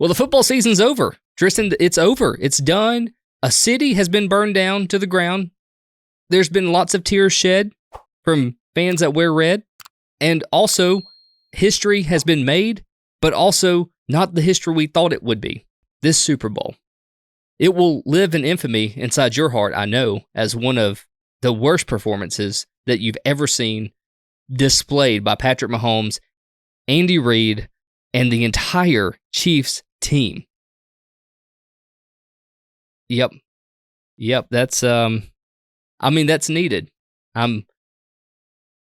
Well, the football season's over. Tristan, it's over. It's done. A city has been burned down to the ground. There's been lots of tears shed from fans that wear red. And also, history has been made, but also not the history we thought it would be. This Super Bowl. It will live in infamy inside your heart, I know, as one of the worst performances that you've ever seen displayed by Patrick Mahomes, Andy Reid, and the entire Chiefs team. Yep, that's that's needed. I'm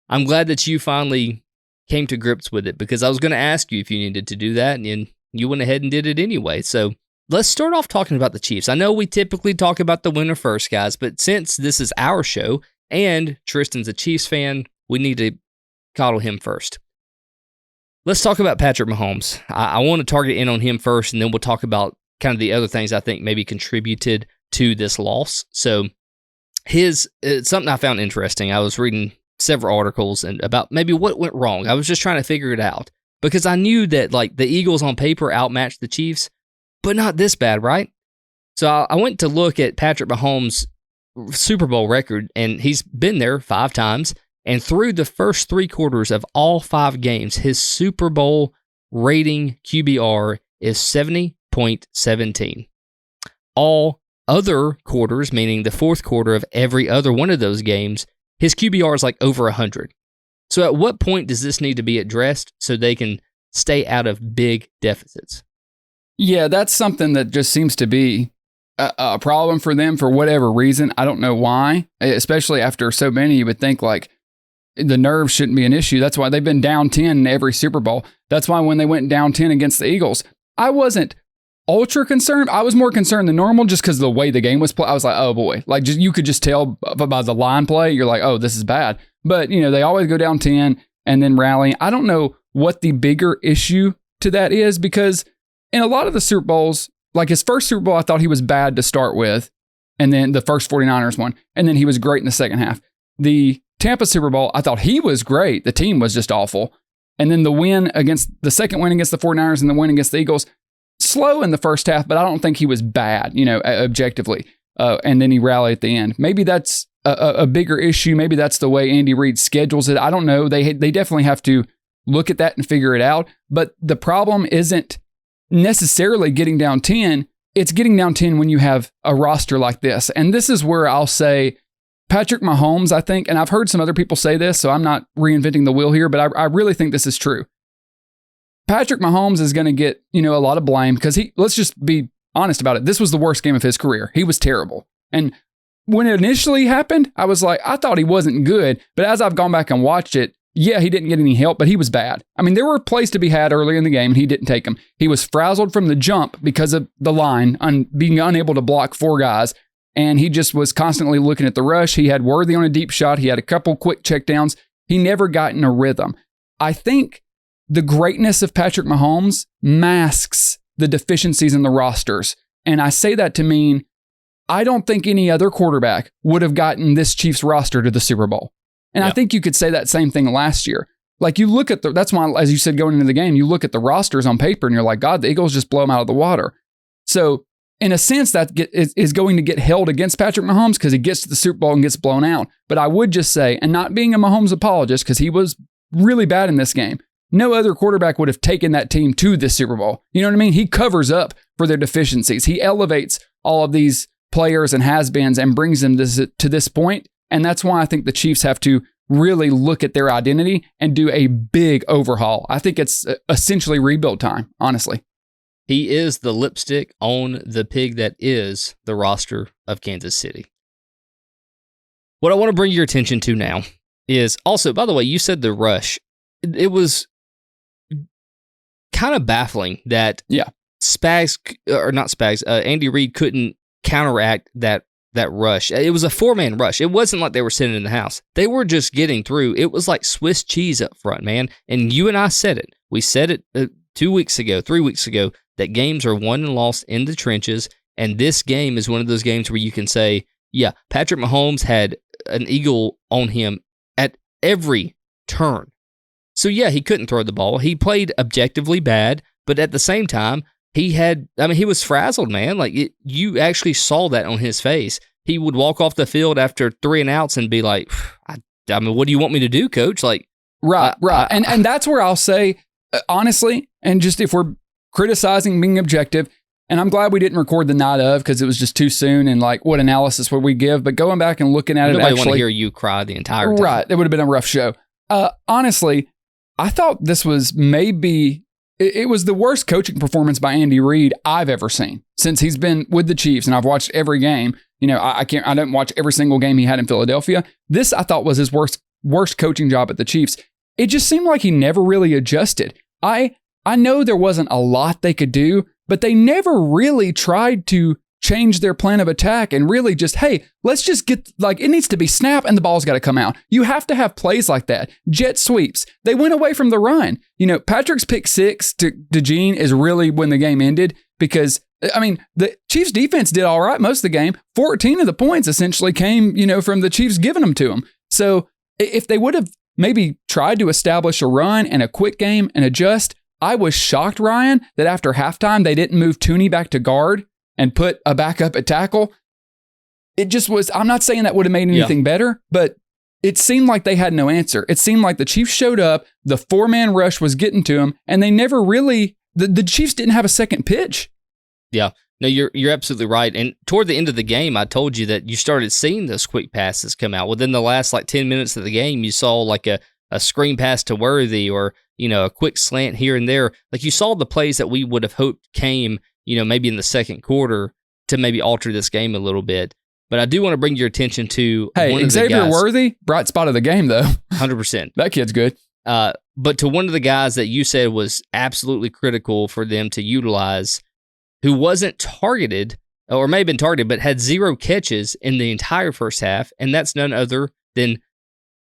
glad that you finally came to grips with it, because I was going to ask you if you needed to do that, and you went ahead and did it anyway. So let's start off talking about the Chiefs. I know we typically talk about the winner first, guys, but since this is our show and Tristan's a Chiefs fan, we need to coddle him first. Let's talk about Patrick Mahomes. I want to target in on him first, and then we'll talk about kind of the other things I think maybe contributed to this loss. So it's something I found interesting. I was reading several articles and about maybe what went wrong. I was just trying to figure it out, because I knew that like the Eagles on paper outmatched the Chiefs, but not this bad, right? So I went to look at Patrick Mahomes' Super Bowl record, and he's been there 5 times. And through the first 3 quarters of all 5 games, his Super Bowl rating QBR is 70.17. All other quarters, meaning the fourth quarter of every other one of those games, his QBR is like over 100. So at what point does this need to be addressed so they can stay out of big deficits? Yeah, that's something that just seems to be a problem for them for whatever reason. I don't know why, especially after so many. You would think like the nerves shouldn't be an issue. That's why they've been down 10 in every Super Bowl. That's why when they went down 10 against the Eagles, I wasn't ultra concerned. I was more concerned than normal just because of the way the game was played. I was like, oh boy, like you could just tell by the line play. You're like, oh, this is bad. But they always go down 10 and then rally. I don't know what the bigger issue to that is, because in a lot of the Super Bowls, like his first Super Bowl, I thought he was bad to start with. And then the first 49ers one. And then he was great in the second half. The Tampa Super Bowl, I thought he was great. The team was just awful. And then the second win against the 49ers and the win against the Eagles, slow in the first half, but I don't think he was bad, objectively. And then he rallied at the end. Maybe that's a bigger issue. Maybe that's the way Andy Reid schedules it. I don't know. They definitely have to look at that and figure it out. But the problem isn't necessarily getting down 10. It's getting down 10 when you have a roster like this. And this is where I'll say Patrick Mahomes, I think, and I've heard some other people say this, so I'm not reinventing the wheel here, but I really think this is true. Patrick Mahomes is going to get, a lot of blame because let's just be honest about it. This was the worst game of his career. He was terrible. And when it initially happened, I was like, I thought he wasn't good. But as I've gone back and watched it, yeah, he didn't get any help, but he was bad. I mean, there were plays to be had earlier in the game, and he didn't take them. He was frazzled from the jump because of the line, being unable to block 4 guys. And he just was constantly looking at the rush. He had Worthy on a deep shot. He had a couple quick checkdowns. He never got in a rhythm. I think the greatness of Patrick Mahomes masks the deficiencies in the rosters. And I say that to mean I don't think any other quarterback would have gotten this Chiefs roster to the Super Bowl. And I think you could say that same thing last year. Like you look at that's why, as you said, going into the game, you look at the rosters on paper and you're like, God, the Eagles just blow them out of the water. So in a sense, that is going to get held against Patrick Mahomes because he gets to the Super Bowl and gets blown out. But I would just say, and not being a Mahomes apologist, because he was really bad in this game, no other quarterback would have taken that team to this Super Bowl. You know what I mean? He covers up for their deficiencies. He elevates all of these players and has-beens and brings them to this point. And that's why I think the Chiefs have to really look at their identity and do a big overhaul. I think it's essentially rebuild time, honestly. He is the lipstick on the pig that is the roster of Kansas City. What I want to bring your attention to now is also, by the way, you said the rush. It was kind of baffling that Andy Reid couldn't counteract that rush. It was a 4-man rush. It wasn't like they were sitting in the house. They were just getting through. It was like Swiss cheese up front, man. And you and I said it. We said it 3 weeks ago, that games are won and lost in the trenches. And this game is one of those games where you can say, yeah, Patrick Mahomes had an eagle on him at every turn. So yeah, he couldn't throw the ball. He played objectively bad, but at the same time, he was frazzled, man. Like, you actually saw that on his face. He would walk off the field after 3 and outs and be like, what do you want me to do, coach? Like, right. And that's where I'll say, honestly, and just if we're criticizing, being objective, and I'm glad we didn't record the night of because it was just too soon and like, what analysis would we give? But going back and looking at nobody it, want to hear you cry the entire time. Right. It would have been a rough show. Honestly, I thought this was maybe, it was the worst coaching performance by Andy Reid I've ever seen since he's been with the Chiefs, and I've watched every game. You know, I didn't watch every single game he had in Philadelphia. This, I thought, was his worst coaching job at the Chiefs. It just seemed like he never really adjusted. I know there wasn't a lot they could do, but they never really tried to change their plan of attack and really just, hey, let's just get, like, it needs to be snap and the ball's got to come out. You have to have plays like that. Jet sweeps. They went away from the run. You know, Patrick's pick 6 to Gene is really when the game ended because, I mean, the Chiefs defense did all right most of the game. 14 of the points essentially came, you know, from the Chiefs giving them to them. So if they would have maybe tried to establish a run and a quick game and adjust, I was shocked, Ryan, that after halftime they didn't move Tooney back to guard and put a backup at tackle. It just was, I'm not saying that would have made anything better, but it seemed like they had no answer. It seemed like the Chiefs showed up, the 4-man rush was getting to them, and they never really, the Chiefs didn't have a second pitch. Yeah. No, you're absolutely right. And toward the end of the game, I told you that you started seeing those quick passes come out. Within the last 10 minutes of the game, you saw like a screen pass to Worthy or, you know, a quick slant here and there. Like, you saw the plays that we would have hoped came, you know, maybe in the second quarter to maybe alter this game a little bit. But I do want to bring your attention to one of Xavier the guys. Worthy, bright spot of the game, though. 100%. That kid's good. But to one of the guys that you said was absolutely critical for them to utilize, who wasn't targeted, or may have been targeted, but had 0 catches in the entire first half, and that's none other than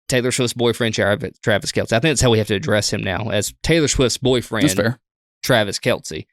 Taylor Swift's boyfriend, Travis Kelce. I think that's how we have to address him now, as Taylor Swift's boyfriend, That's fair. Travis Kelce.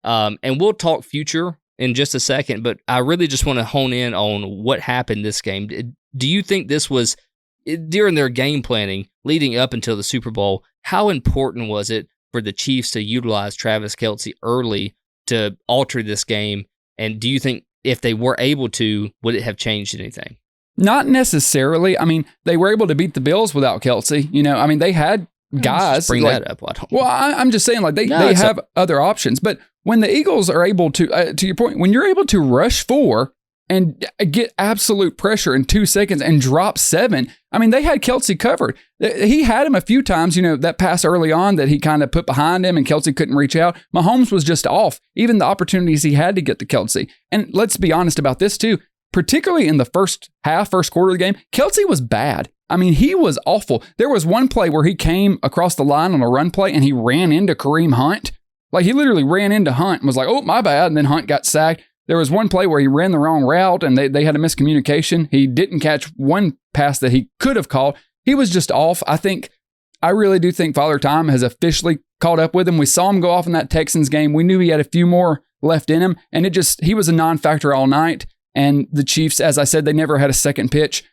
And we'll talk future in just a second, but I really just want to hone in on what happened this game. Do you think this was, during their game planning leading up until the Super Bowl, how important was it for the Chiefs to utilize Travis Kelce early to alter this game? And do you think if they were able to, would it have changed anything? Not necessarily. I mean, they were able to beat the Bills without Kelce. You know, I mean, they had guys. Just bring that up. I'm just saying, like, they have other options. But when the Eagles are able to your point, when you're able to rush 4 and get absolute pressure in 2 seconds and drop 7, I mean, they had Kelce covered. He had him a few times, you know, that pass early on that he kind of put behind him and Kelce couldn't reach out. Mahomes was just off, even the opportunities he had to get to Kelce. And let's be honest about this too. Particularly in the first quarter of the game, Kelce was bad. I mean, he was awful. There was one play where he came across the line on a run play and he ran into Kareem Hunt. Like, he literally ran into Hunt and was like, oh, my bad. And then Hunt got sacked. There was one play where he ran the wrong route and they had a miscommunication. He didn't catch one pass that he could have called. He was just off. I really do think Father Time has officially caught up with him. We saw him go off in that Texans game. We knew he had a few more left in him, and he was a non-factor all night. And the Chiefs, as I said, they never had a second pitch.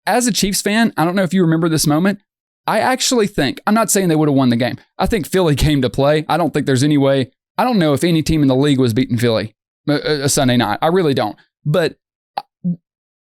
As a Chiefs fan, I don't know if you remember this moment. I actually think, I'm not saying they would have won the game. I think Philly came to play. I don't think there's any way. I don't know if any team in the league was beating Philly a Sunday night. I really don't. But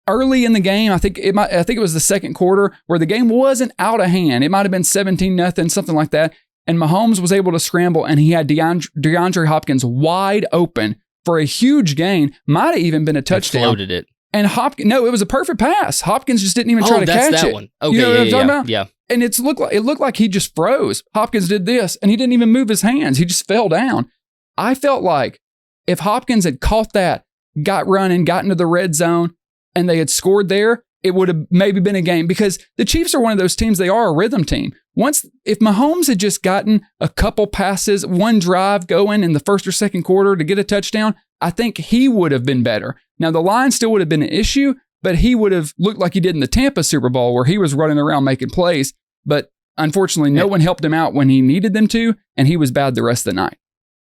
early in the game, I think it was the second quarter where the game wasn't out of hand. It might have been 17-0, something like that. And Mahomes was able to scramble, and he had DeAndre Hopkins wide open for a huge gain. Might have even been a touchdown. Floated it. And it was a perfect pass. Hopkins just didn't even try to catch it. One. Okay, you know what I'm talking about? Yeah. And it looked like he just froze. Hopkins did this, and he didn't even move his hands. He just fell down. I felt like if Hopkins had caught that, got running, got into the red zone, and they had scored there, it would have maybe been a game, because the Chiefs are one of those teams, they are a rhythm team. If Mahomes had just gotten a couple passes, one drive going in the first or second quarter to get a touchdown, I think he would have been better. Now, the line still would have been an issue, but he would have looked like he did in the Tampa Super Bowl, where he was running around making plays. But unfortunately, no one helped him out when he needed them to, and he was bad the rest of the night.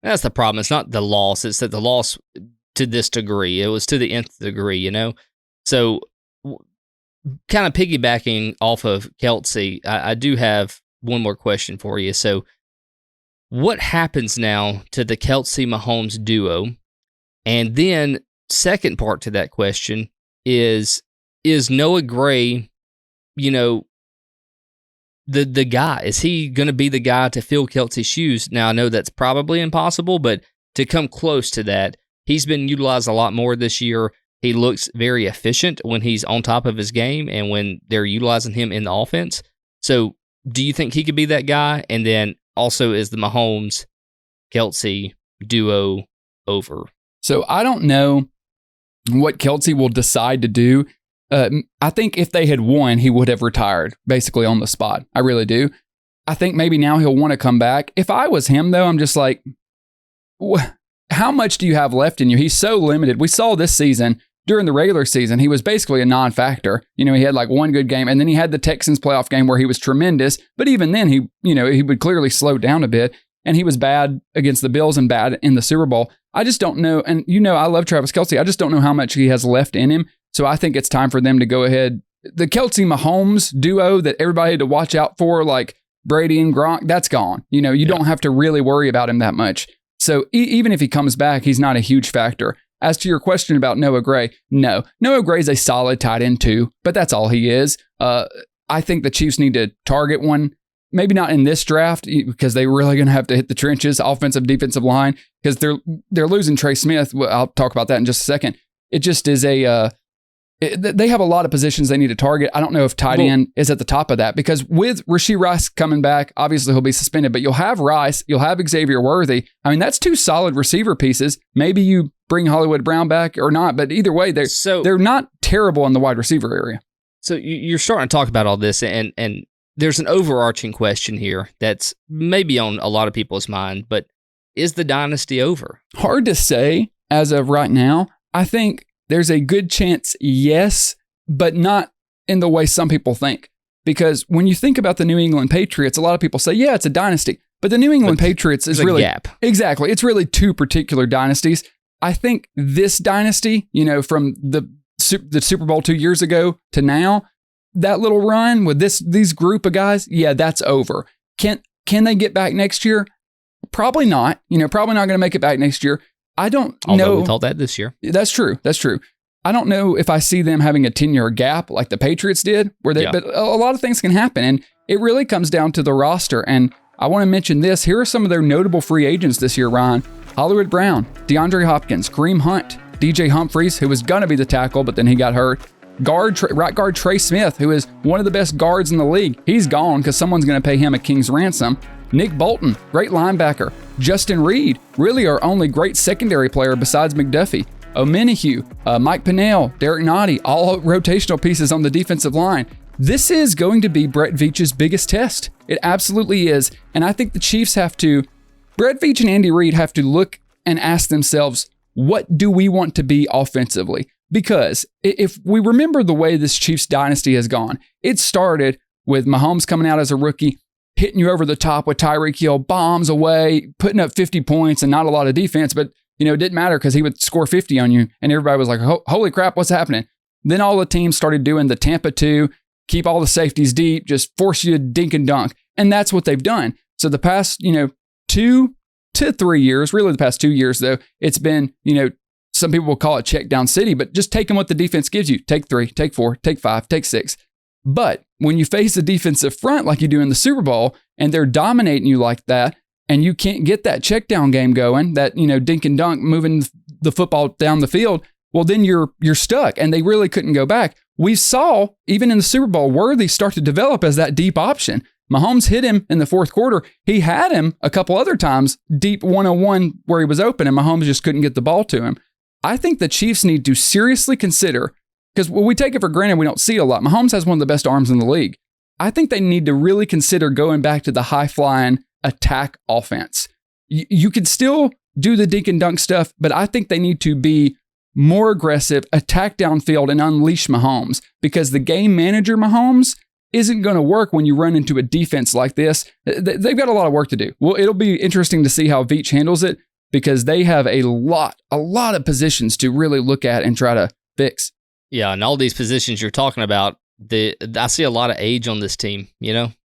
That's the problem. It's not the loss. It's that the loss to this degree. It was to the nth degree, you know? So, kind of piggybacking off of Kelce, I do have one more question for you. So, what happens now to the Kelce Mahomes duo? And then second part to that question is Noah Gray, the guy? Is he going to be the guy to fill Kelce's shoes? Now, I know that's probably impossible, but to come close to that, he's been utilized a lot more this year. He looks very efficient when he's on top of his game and when they're utilizing him in the offense. So do you think he could be that guy? And then also, is the Mahomes-Kelce duo over? So I don't know what Kelce will decide to do. I think if they had won, he would have retired basically on the spot. I really do. I think maybe now he'll want to come back. If I was him, though, I'm just like, how much do you have left in you? He's so limited. We saw this season, during the regular season, he was basically a non-factor. He had like one good game, and then he had the Texans playoff game where he was tremendous. But even then, he would clearly slow down a bit, and he was bad against the Bills and bad in the Super Bowl. I just don't know. And I love Travis Kelce. I just don't know how much he has left in him. So I think it's time for them to go ahead. The Kelce Mahomes duo that everybody had to watch out for, like Brady and Gronk, that's gone. You don't have to really worry about him that much. So even if he comes back, he's not a huge factor. As to your question about Noah Gray, no. Noah Gray's a solid tight end too, but that's all he is. I think the Chiefs need to target one. Maybe not in this draft because they're really going to have to hit the trenches, offensive, defensive line, because they're losing Trey Smith. Well, I'll talk about that in just a second. It just is they have a lot of positions they need to target. I don't know if tight end is at the top of that because with Rashee Rice coming back, obviously he'll be suspended, but you'll have Rice, you'll have Xavier Worthy. I mean, that's two solid receiver pieces. Maybe you bring Hollywood Brown back or not, but either way, they're not terrible in the wide receiver area. So you're starting to talk about all this, and there's an overarching question here that's maybe on a lot of people's mind, but is the dynasty over? Hard to say as of right now. I think there's a good chance, yes, but not in the way some people think. Because when you think about the New England Patriots, a lot of people say, yeah, it's a dynasty. But the New England Patriots is really... gap. Exactly. It's really two particular dynasties. I think this dynasty, from the Super Bowl 2 years ago to now, that little run with these group of guys, yeah, that's over. Can they get back next year? Probably not. Probably not going to make it back next year. I don't know. Although we thought that this year. That's true. I don't know if I see them having a 10-year gap like the Patriots did, but a lot of things can happen. And it really comes down to the roster. And I want to mention this. Here are some of their notable free agents this year, Ryan. Hollywood Brown, DeAndre Hopkins, Kareem Hunt, DJ Humphries, who was going to be the tackle, but then he got hurt. Right guard Trey Smith, who is one of the best guards in the league. He's gone because someone's going to pay him a king's ransom. Nick Bolton, great linebacker. Justin Reed, really our only great secondary player besides McDuffie. Omenihu, Mike Pinnell, Derek Nottie, all rotational pieces on the defensive line. This is going to be Brett Veach's biggest test. It absolutely is. And I think the Chiefs Brett Veach and Andy Reid have to look and ask themselves, what do we want to be offensively? Because if we remember the way this Chiefs dynasty has gone, it started with Mahomes coming out as a rookie, hitting you over the top with Tyreek Hill, bombs away, putting up 50 points and not a lot of defense, but it didn't matter because he would score 50 on you and everybody was like, holy crap, what's happening? Then all the teams started doing the Tampa 2, keep all the safeties deep, just force you to dink and dunk. And that's what they've done. So the past, 2 to 3 years, really the past 2 years though, it's been, some people will call it check down city, but just taking what the defense gives you. Take 3, take 4, take 5, take 6. But when you face a defensive front like you do in the Super Bowl and they're dominating you like that and you can't get that check down game going, that, dink and dunk, moving the football down the field, well, then you're stuck and they really couldn't go back. We saw, even in the Super Bowl, Worthy start to develop as that deep option. Mahomes hit him in the fourth quarter. He had him a couple other times deep 101 where he was open and Mahomes just couldn't get the ball to him. I think the Chiefs need to seriously consider, because we take it for granted we don't see it a lot. Mahomes has one of the best arms in the league. I think they need to really consider going back to the high-flying attack offense. You could still do the dink and dunk stuff, but I think they need to be more aggressive, attack downfield, and unleash Mahomes, because the game manager Mahomes isn't going to work when you run into a defense like this. They've got a lot of work to do. Well, it'll be interesting to see how Veach handles it, because they have a lot of positions to really look at and try to fix. Yeah, and all these positions you're talking about, I see a lot of age on this team,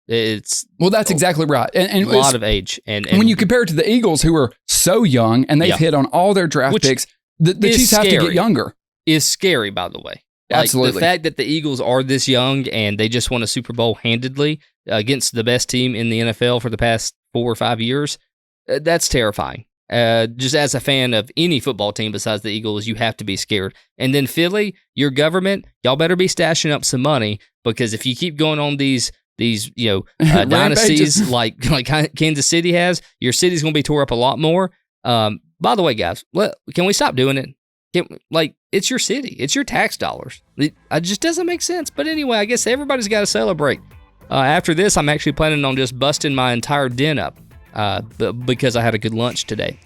It's that's exactly right. And a lot of age. And when you compare it to the Eagles, who are so young and they've hit on all their draft picks, the Chiefs have to get younger. Is scary, by the way. Absolutely. The fact that the Eagles are this young and they just won a Super Bowl handedly against the best team in the NFL for the past 4 or 5 years, that's terrifying. Just as a fan of any football team besides the Eagles, you have to be scared. And then Philly, your government, y'all better be stashing up some money, because if you keep going on these dynasties like Kansas City has, your city's going to be tore up a lot more. By the way, guys, can we stop doing it? It's your city. It's your tax dollars. It just doesn't make sense. But anyway, I guess everybody's got to celebrate. After this, I'm actually planning on just busting my entire den up because I had a good lunch today.